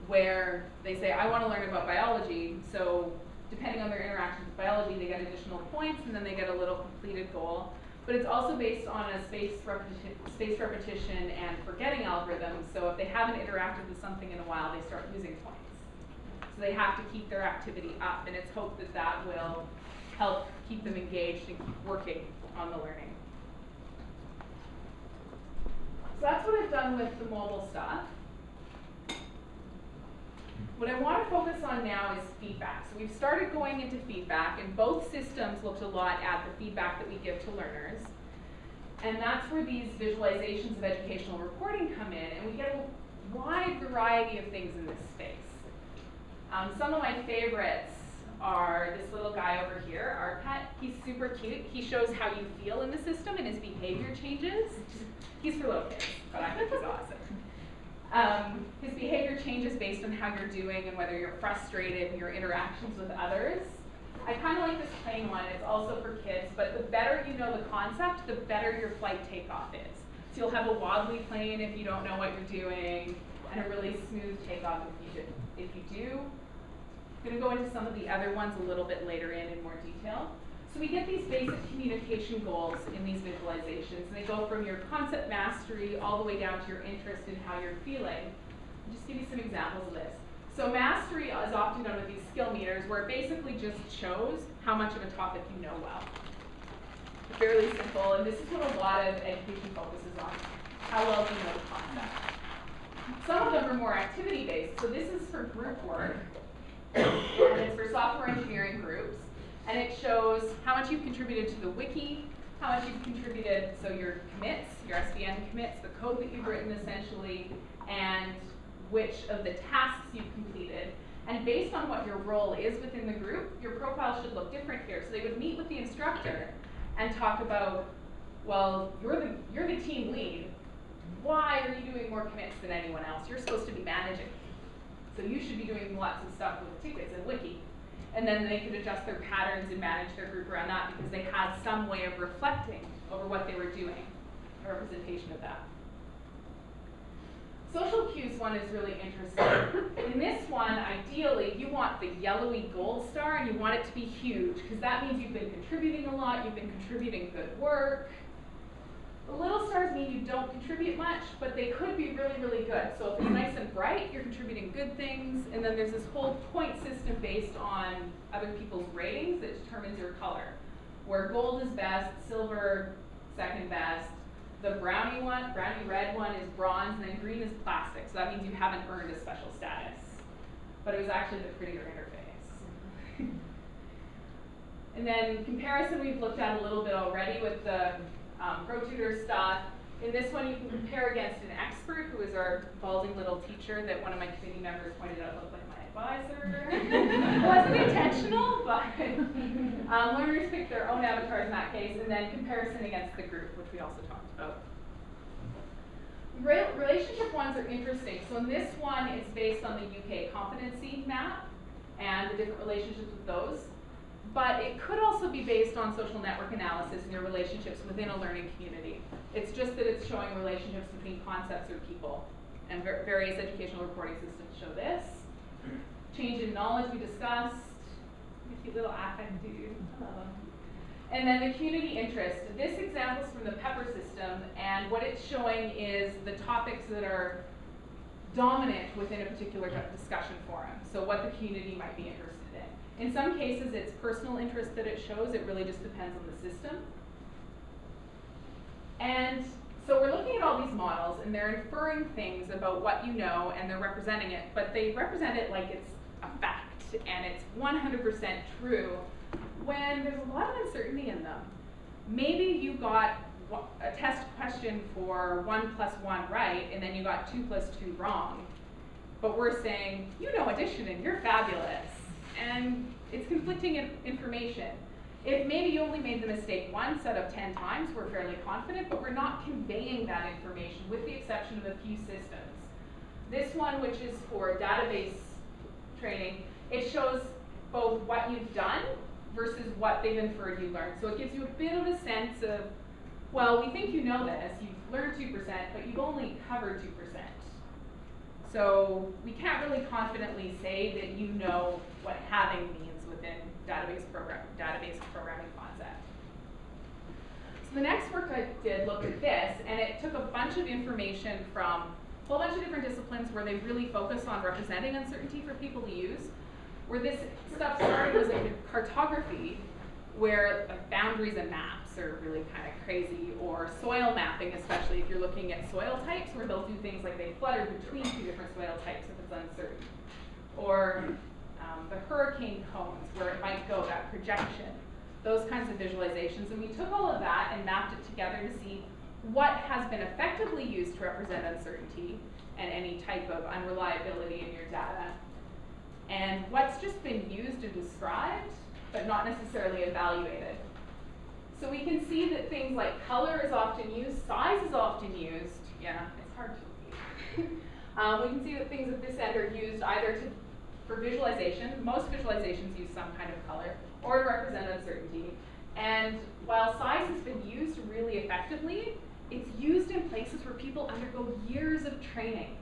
where they say, I want to learn about biology, so depending on their interaction with biology, they get additional points, and then they get a little completed goal. But it's also based on a spaced repetition and forgetting algorithm, so if they haven't interacted with something in a while, they start losing points. So they have to keep their activity up, and it's hoped that that will help keep them engaged and keep working on the learning. So that's what I've done with the mobile stuff. What I want to focus on now is feedback. So we've started going into feedback, and both systems looked a lot at the feedback that we give to learners. And that's where these visualizations of educational reporting come in, and we get a wide variety of things in this space. Some of my favorites are this little guy over here, our pet. He's super cute. He shows how you feel in the system, and his behavior changes. He's for little kids, but I think he's awesome. His behavior changes based on how you're doing and whether you're frustrated in your interactions with others. I kind of like this plain one. It's also for kids, but the better you know the concept, the better your flight takeoff is. So you'll have a wobbly plane if you don't know what you're doing, and a really smooth takeoff if you do. I'm going to go into some of the other ones a little bit later in more detail. So we get these basic communication goals in these visualizations, and they go from your concept mastery all the way down to your interest in how you're feeling. I'll just give you some examples of this. So mastery is often done with these skill meters, where it basically just shows how much of a topic you know well. Fairly simple, and this is what a lot of education focuses on. How well do you know the concept? Some of them are more activity-based. So this is for group work, and it's for software engineering groups. And it shows how much you've contributed to the wiki, how much you've contributed, so your commits, your SVN commits, the code that you've written essentially, and which of the tasks you've completed. And based on what your role is within the group, your profile should look different here. So they would meet with the instructor and talk about, well, you're the team lead. Why are you doing more commits than anyone else? You're supposed to be managing. So you should be doing lots of stuff with tickets and wiki. And then they could adjust their patterns and manage their group around that because they had some way of reflecting over what they were doing, a representation of that. Social cues one is really interesting. In this one, ideally, you want the yellowy gold star and you want it to be huge because that means you've been contributing a lot, you've been contributing good work. The little stars mean you don't contribute much, but they could be really, really good. So if it's nice and bright, you're contributing good things. And then there's this whole point system based on other people's ratings that determines your color, where gold is best, silver second best. The brownie red one is bronze, and then green is plastic. So that means you haven't earned a special status. But it was actually the prettier interface. And then comparison we've looked at a little bit already with the ProTutor stuff. In this one, you can compare against an expert, who is our balding little teacher that one of my committee members pointed out looked like my advisor. It wasn't intentional, but learners pick their own avatars in that case, and then comparison against the group, which we also talked about. Relationship ones are interesting. So in this one, it's based on the UK competency map and the different relationships with those. But it could also be based on social network analysis and your relationships within a learning community. It's just that it's showing relationships between concepts or people. And various educational reporting systems show this. Change in knowledge we discussed. Cute little affect dude. And then the community interest. This example is from the Pepper system, and what it's showing is the topics that are dominant within a particular discussion forum. So what the community might be interested in. In some cases, it's personal interest that it shows. It really just depends on the system. And so we're looking at all these models, and they're inferring things about what you know, and they're representing it, but they represent it like it's a fact, and it's 100% true, when there's a lot of uncertainty in them. Maybe you got a test question for 1 + 1 right, and then you got 2 + 2 wrong. But we're saying, you know addition, and you're fabulous. And it's conflicting information. If maybe you only made the mistake once out of 10 times, we're fairly confident, but we're not conveying that information, with the exception of a few systems. This one, which is for database training, it shows both what you've done versus what they've inferred you learned. So it gives you a bit of a sense of, well, we think you know this, you've learned 2%, but you've only covered 2%. So we can't really confidently say that you know what having means within database programming concept. So the next work I did looked at this, and it took a bunch of information from a whole bunch of different disciplines where they really focus on representing uncertainty for people to use. Where this stuff started was in cartography, where like boundaries and maps are really kind of crazy, or soil mapping, especially if you're looking at soil types, where they'll do things like they flutter between 2 different soil types if it's uncertain. Or the hurricane cones, where it might go, that projection, those kinds of visualizations. And we took all of that and mapped it together to see what has been effectively used to represent uncertainty and any type of unreliability in your data, and what's just been used and described, but not necessarily evaluated. So we can see that things like color is often used, size is often used. Yeah, it's hard to read. We can see that things at this end are used either for visualization. Most visualizations use some kind of color, or to represent uncertainty. And while size has been used really effectively, it's used in places where people undergo years of training.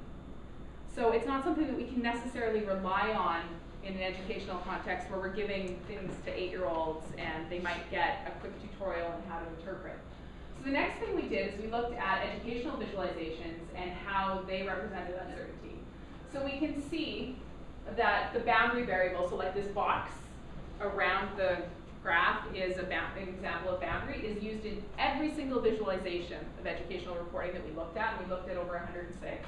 So it's not something that we can necessarily rely on in an educational context where we're giving things to 8-year-olds and they might get a quick tutorial on how to interpret. So the next thing we did is we looked at educational visualizations and how they represented uncertainty. So we can see that the boundary variable, so like this box around the graph is an example of boundary, is used in every single visualization of educational reporting that we looked at, and we looked at over 106.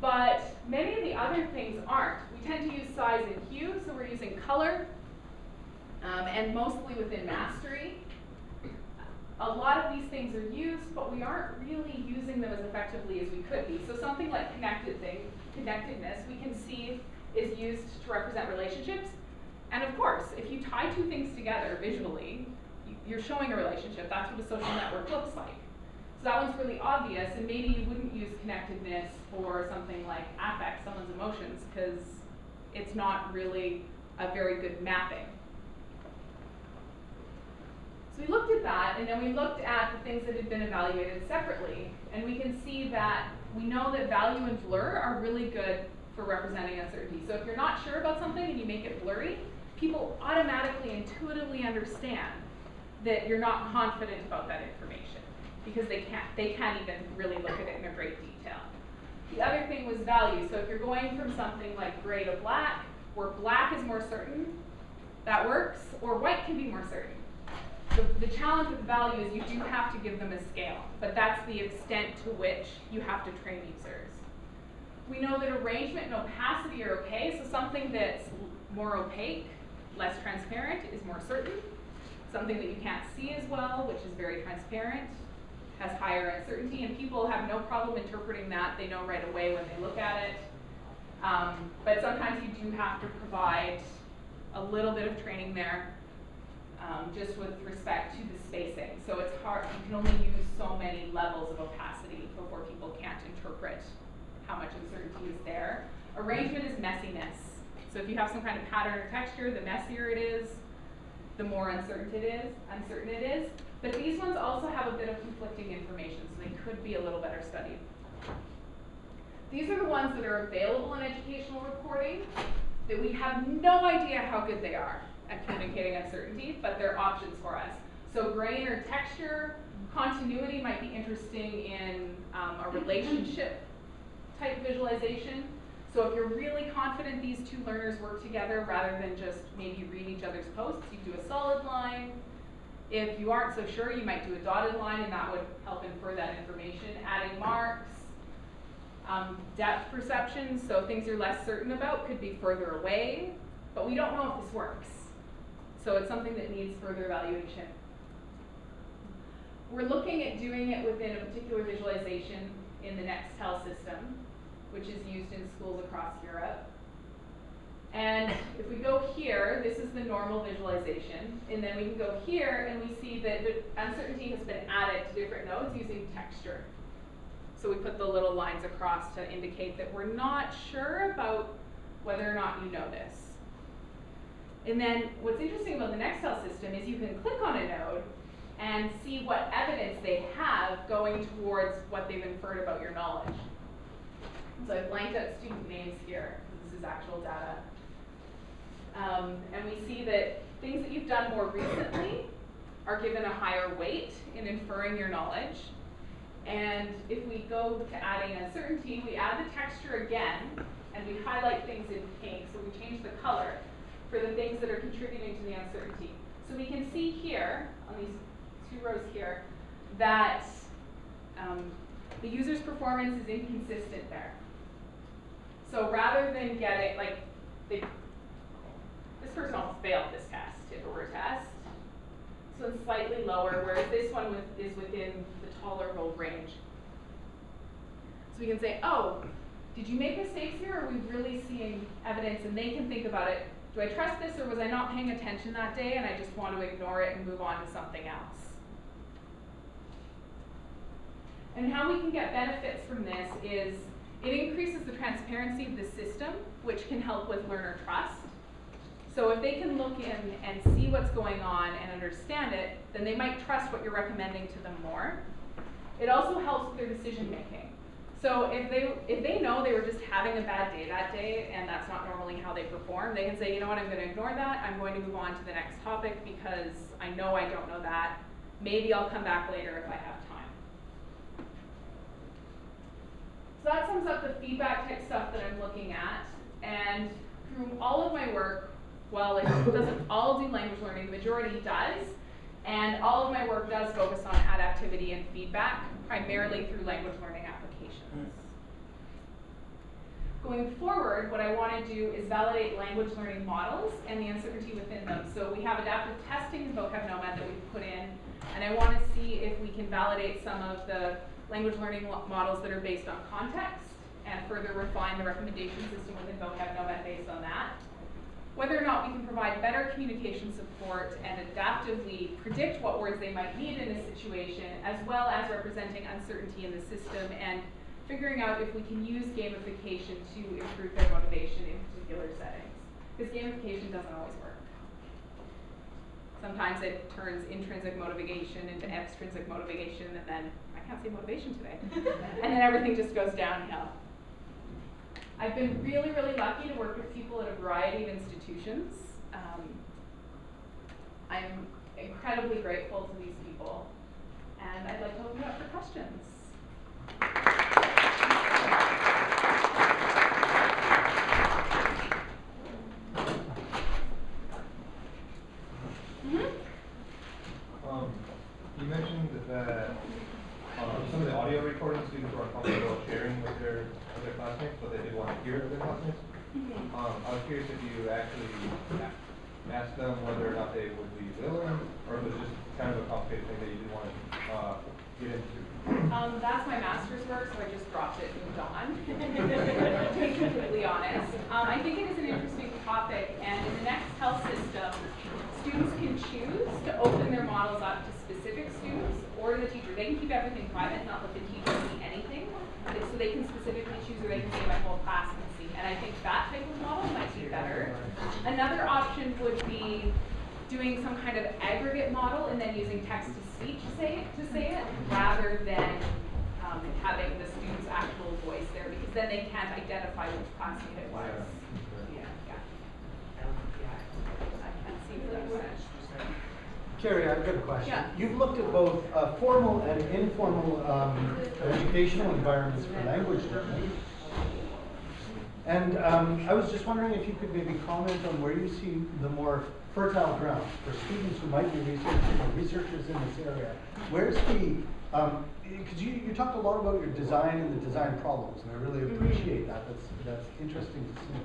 But many of the other things aren't. We tend to use size and hue, so we're using color, and mostly within mastery. A lot of these things are used, but we aren't really using them as effectively as we could be. So something like connectedness, we can see is used to represent relationships. And of course, if you tie 2 things together visually, you're showing a relationship. That's what a social network looks like. So that one's really obvious, and maybe you wouldn't use connectedness for something like affect, someone's emotions, because it's not really a very good mapping. So we looked at that, and then we looked at the things that had been evaluated separately, and we can see that we know that value and blur are really good for representing uncertainty. So if you're not sure about something and you make it blurry, people automatically, intuitively understand that you're not confident about that information because they can't even really look at it in a great detail. The other thing was value. So if you're going from something like gray to black, where black is more certain, that works, or white can be more certain. The challenge with value is you do have to give them a scale, but that's the extent to which you have to train users. We know that arrangement and opacity are okay, so something that's more opaque, less transparent, is more certain. Something that you can't see as well, which is very transparent, has higher uncertainty, and people have no problem interpreting that. They know right away when they look at it. But sometimes you do have to provide a little bit of training there, just with respect to the spacing. So it's hard, you can only use so many levels of opacity before people can't interpret how much uncertainty is there. Arrangement is messiness. So if you have some kind of pattern or texture, the messier it is, the more uncertain it is. But these ones also have a bit of conflicting information, so they could be a little better studied. These are the ones that are available in educational reporting that we have no idea how good they are at communicating uncertainty, but they're options for us. So grain or texture, continuity might be interesting in a relationship type visualization. So if you're really confident these two learners work together rather than just maybe read each other's posts, you do a solid line. If you aren't so sure, you might do a dotted line, and that would help infer that information. Adding marks, depth perception, so things you're less certain about could be further away, but we don't know if this works. So it's something that needs further evaluation. We're looking at doing it within a particular visualization in the Nextel system, which is used in schools across Europe. And if we go here, this is the normal visualization, and then we can go here and we see that the uncertainty has been added to different nodes using texture. So we put the little lines across to indicate that we're not sure about whether or not you know this. And then what's interesting about the Nextel system is you can click on a node and see what evidence they have going towards what they've inferred about your knowledge. So I've blanked out student names here, because this is actual data. And we see that things that you've done more recently are given a higher weight in inferring your knowledge. And if we go to adding uncertainty, we add the texture again, and we highlight things in pink, so we change the color for the things that are contributing to the uncertainty. So we can see here, on these two rows here, that the user's performance is inconsistent there. So rather than getting, like, this person almost failed this test, if it were a test. So it's slightly lower, whereas this one is within the tolerable range. So we can say, oh, did you make mistakes here, or are we really seeing evidence? And they can think about it. Do I trust this, or was I not paying attention that day and I just want to ignore it and move on to something else? And how we can get benefits from this is it increases the transparency of the system, which can help with learner trust. So if they can look in and see what's going on and understand it, then they might trust what you're recommending to them more. It also helps with their decision making. So if they know they were just having a bad day that day and that's not normally how they perform, they can say, you know what, I'm going to ignore that. I'm going to move on to the next topic because I know I don't know that. Maybe I'll come back later if I have time. So that sums up the feedback type stuff that I'm looking at. And through all of my work, while it doesn't all do language learning, the majority does. And all of my work does focus on adaptivity and feedback, primarily through language learning applications. Going forward, what I want to do is validate language learning models and the uncertainty within them. So we have adaptive testing in VocabNomad that we've put in, and I want to see if we can validate some of the language learning models that are based on context and further refine the recommendation system within VocabNomad based on that. Whether or not we can provide better communication support and adaptively predict what words they might need in a situation, as well as representing uncertainty in the system and figuring out if we can use gamification to improve their motivation in particular settings. Because gamification doesn't always work. Sometimes it turns intrinsic motivation into extrinsic motivation, and then, I can't say motivation today, and then everything just goes downhill. I've been really, really lucky to work with people at a variety of institutions. I'm incredibly grateful to these people, and I'd like to open it up for questions.
You mentioned that some of the audio recordings students were uncomfortable sharing with their classmates, but they did want to hear it with their classmates. I was curious if you actually asked them whether or not they would be willing, or if it was just kind of a complicated thing that you didn't want to get into.
That's my master's work, so I just dropped it and moved on, to be completely honest. I think it is an interesting topic, and in the next health system, students can choose to open their models up to specific students or to the teacher. They can keep everything private, not let the teacher see anything, so they can specifically choose, or they can say my whole class can see. And I think that type of model might be better. Another option would be doing some kind of aggregate model and then using text-to-speech to say it, rather than having the student's actual voice there, because then they can't identify which classmate it was. I can't see what that was.
Carrie, I've got a question.
Yeah.
You've looked at both formal and informal educational environments for language learning. And I was just wondering if you could maybe comment on where you see the more fertile ground for students who might be researchers in this area. Where's the, because you talked a lot about your design and the design problems, and I really appreciate that. That's interesting to see.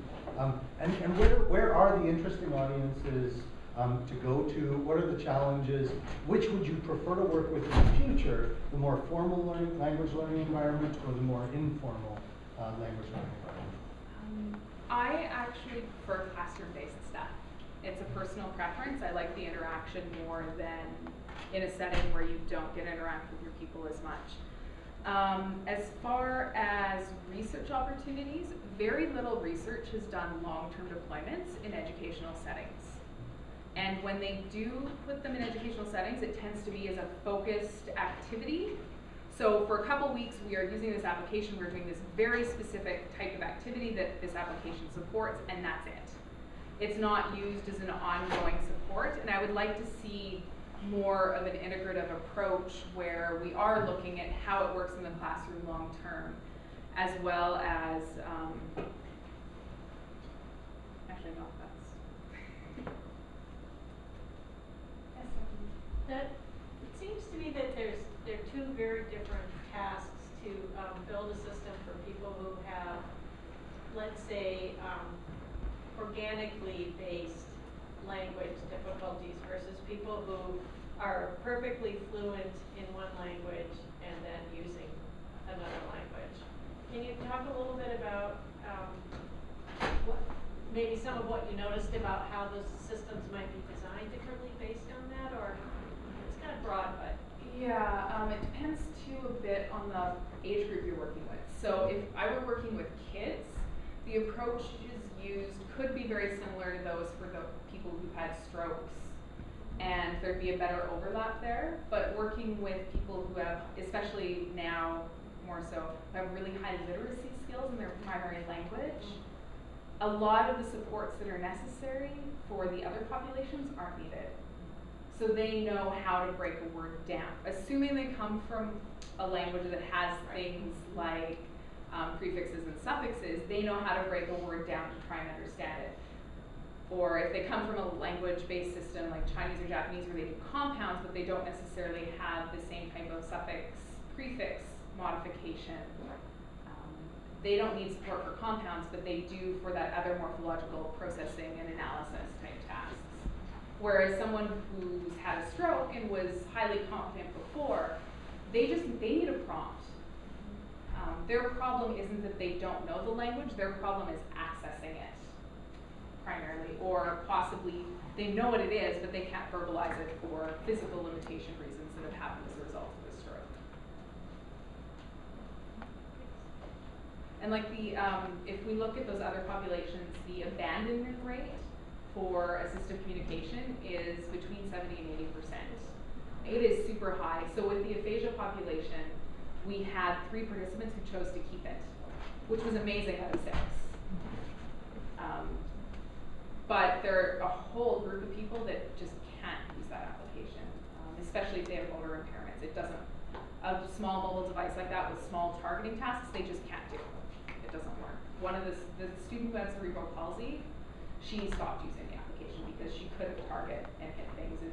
And where are the interesting audiences to go to? What are the challenges? Which would you prefer to work with in the future, the more formal language learning environment or the more informal language learning environment?
I actually prefer classroom-based stuff. It's a personal preference. I like the interaction more than in a setting where you don't get to interact with your people as much. As far as research opportunities, very little research has done long-term deployments in educational settings. And when they do put them in educational settings, it tends to be as a focused activity. So for a couple weeks, we are using this application, we're doing this very specific type of activity that this application supports, and that's it. It's not used as an ongoing support, and I would like to see more of an integrative approach where we are looking at how it works in the classroom long term, as well as, actually no,
That, it seems to me that there are two very different tasks to build a system for people who have, let's say, organically based language difficulties versus people who are perfectly fluent in one language and then using another language. Can you talk a little bit about maybe some of what you noticed about how those systems might be designed differently based on that, or it's kind of broad, but.
Yeah, it depends too a bit on the age group you're working with. So if I were working with kids, the approaches used could be very similar to those for the people who've had strokes, and there'd be a better overlap there. But working with people who have, especially now more so, who have really high literacy skills in their primary language, a lot of the supports that are necessary for the other populations aren't needed. So they know how to break a word down. Assuming they come from a language that has things like prefixes and suffixes, they know how to break a word down to try and understand it. Or if they come from a language-based system like Chinese or Japanese where they do compounds, but they don't necessarily have the same type of suffix-prefix modification, they don't need support for compounds, but they do for that other morphological processing and analysis type tasks. Whereas someone who's had a stroke and was highly competent before, they need a prompt. Their problem isn't that they don't know the language, their problem is accessing it, primarily. Or possibly they know what it is, but they can't verbalize it for physical limitation reasons that have happened as a result of the stroke. And like if we look at those other populations, the abandonment rate for assistive communication is between 70 and 80%. It is super high. So with the aphasia population, we had 3 participants who chose to keep it, which was amazing out of 6. But there are a whole group of people that just can't use that application, especially if they have motor impairments. It doesn't, a small mobile device like that with small targeting tasks, they just can't do. It doesn't work. One of the student who had cerebral palsy, she stopped using the application because she couldn't target and hit things. And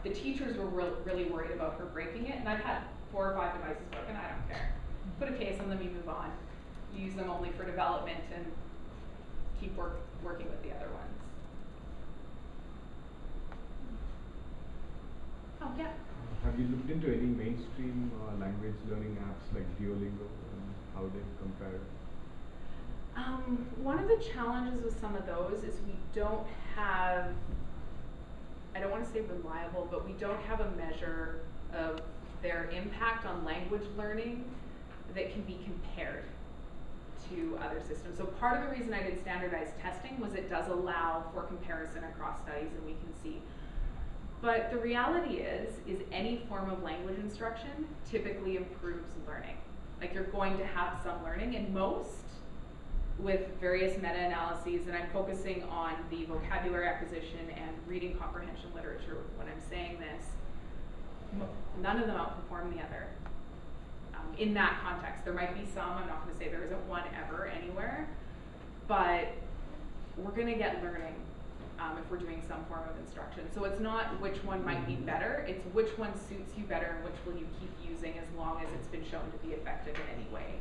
the teachers were really worried about her breaking it, and I've had 4 or 5 devices broken. I don't care. Put a case on them, you move on. You use them only for development and keep working with the other ones. Oh, yeah.
Have you looked into any mainstream language learning apps like Duolingo and how they compare?
One of the challenges with some of those is we don't have, I don't want to say reliable, but we don't have a measure of their impact on language learning that can be compared to other systems. So part of the reason I did standardized testing was it does allow for comparison across studies, and we can see. But the reality is any form of language instruction typically improves learning. Like, you're going to have some learning, and most with various meta-analyses, and I'm focusing on the vocabulary acquisition and reading comprehension literature when I'm saying this, none of them outperform the other. In that context, there might be some, I'm not going to say there isn't one ever anywhere, but we're going to get learning if we're doing some form of instruction. So it's not which one might be better, it's which one suits you better and which will you keep using as long as it's been shown to be effective in any way.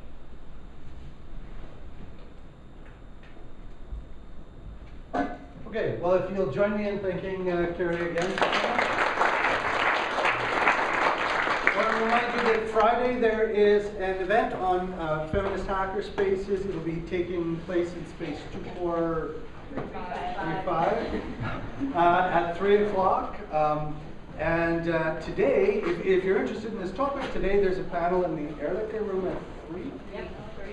Okay, well, if you'll join me in thanking Carrie again. I want to remind you that Friday there is an event on feminist hacker spaces. It'll be taking place in space 2435 at 3 o'clock. And today, if you're interested in this topic, today there's a panel in the Ehrlicher room at 3?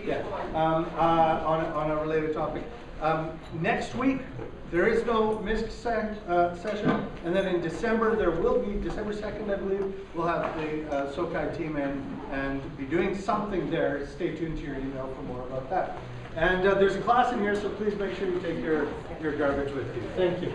Yeah, on a related topic. Next week, there is no MISC session, and then in December, there will be, December 2nd, I believe, we'll have the SoCai team in and be doing something there. Stay tuned to your email for more about that. And there's a class in here, so please make sure you take your garbage with you. Thank you.